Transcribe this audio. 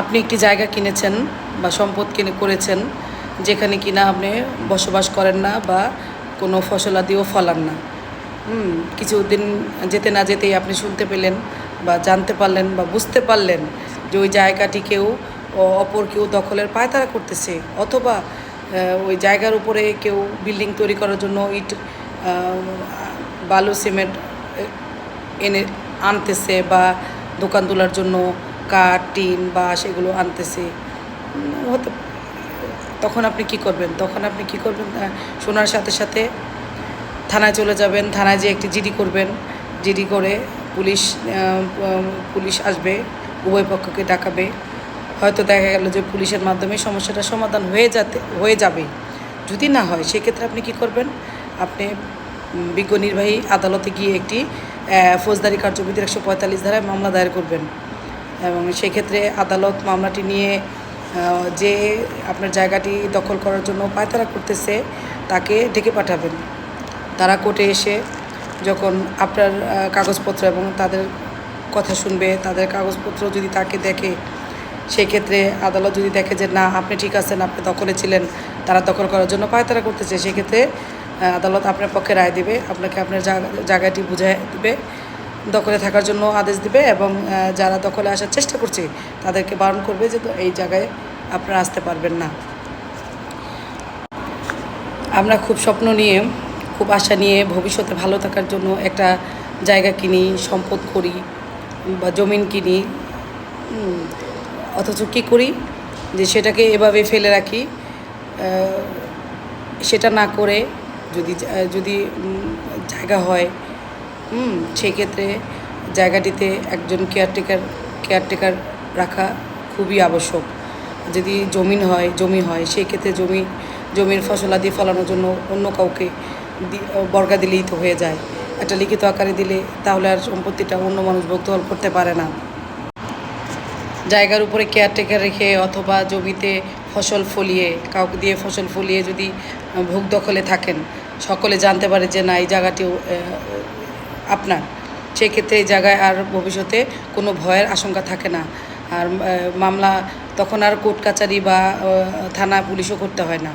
আপনি একটি জায়গা কিনেছেন বা সম্পদ কিনে করেছেন, যেখানে কিনা আপনি বসবাস করেন না বা কোনো ফসলাদিও ফলান না। কিছুদিন যেতে না যেতেই আপনি শুনতে পেলেন বা জানতে পারলেন বা বুঝতে পারলেন যে ওই জায়গাটি কেউ অপর কেউ দখলের পায়তারা করতেছে, অথবা ওই জায়গার উপরে কেউ বিল্ডিং তৈরি করার জন্য ইট, বালু, সিমেন্ট এনে আনতেছে, বা দোকান তোলার জন্য কাঠ, টিন বা সেগুলো আনতেছে। হতে তখন আপনি কি করবেন? শোনার সাথে সাথে থানায় চলে যাবেন। থানায় যেয়ে একটি জিডি করবেন। জিডি করে পুলিশ আসবে, উভয় পক্ষকে ডাকাবে। হয়তো দেখা গেল যে পুলিশের মাধ্যমে সমস্যাটা সমাধান হয়ে যাবে। যদি না হয়, সেক্ষেত্রে আপনি কি করবেন? আপনি বিজ্ঞ নির্বাহী আদালতে গিয়ে একটি ফৌজদারি কার্যবিধির 145 ধারায় মামলা দায়ের করবেন, এবং সেক্ষেত্রে আদালত মামলাটি নিয়ে যে আপনার জায়গাটি দখল করার জন্য পায়তারা করতেছে তাকে ডেকে পাঠাবেন। তারা কোর্টে এসে যখন আপনার কাগজপত্র এবং তাদের কথা শুনবে, তাদের কাগজপত্র যদি তাকে দেখে, সেক্ষেত্রে আদালত যদি দেখে যে না, আপনি ঠিক আছেন, আপনি দখলে ছিলেন, তারা দখল করার জন্য পায়তারা করতেছে, সেক্ষেত্রে আদালত আপনার পক্ষে রায় দেবে, আপনাকে আপনার জায়গাটি বুঝিয়ে দেবে, দখলে থাকার জন্য আদেশ দিবে, এবং যারা দখলে আসার চেষ্টা করছে তাদেরকে বারণ করবে যে এই জায়গায় আপনারা আসতে পারবেন না। আমরা খুব স্বপ্ন নিয়ে, খুব আশা নিয়ে ভবিষ্যতে ভালো থাকার জন্য একটা জায়গা কিনি, সম্পদ করি বা জমিন কিনি, অথচ কী করি যে সেটাকে এভাবে ফেলে রাখি। সেটা না করে যদি জায়গা হয়, সেক্ষেত্রে জায়গাটিতে একজন কেয়ারটেকার রাখা খুবই আবশ্যক। যদি জমি হয় সেক্ষেত্রে জমির ফসলাদি ফলানোর জন্য অন্য কাউকে বর্গা দিলেই তো হয়ে যায়। একটা লিখিত আকারে দিলে তাহলে আর সম্পত্তিটা অন্য মানুষ দখল করতে পারে না। জায়গার উপরে কেয়ারটেকার রেখে অথবা জমিতে কাউকে দিয়ে ফসল ফলিয়ে যদি ভোগ দখলে থাকেন, সকলে জানতে পারে যে না, এই জায়গাটিও আপনার, সেক্ষেত্রে এই জায়গায় আর ভবিষ্যতে কোনো ভয়ের আশঙ্কা থাকে না। আর মামলা তখন আর কোর্ট কাচারি বা থানা পুলিশও করতে হয় না।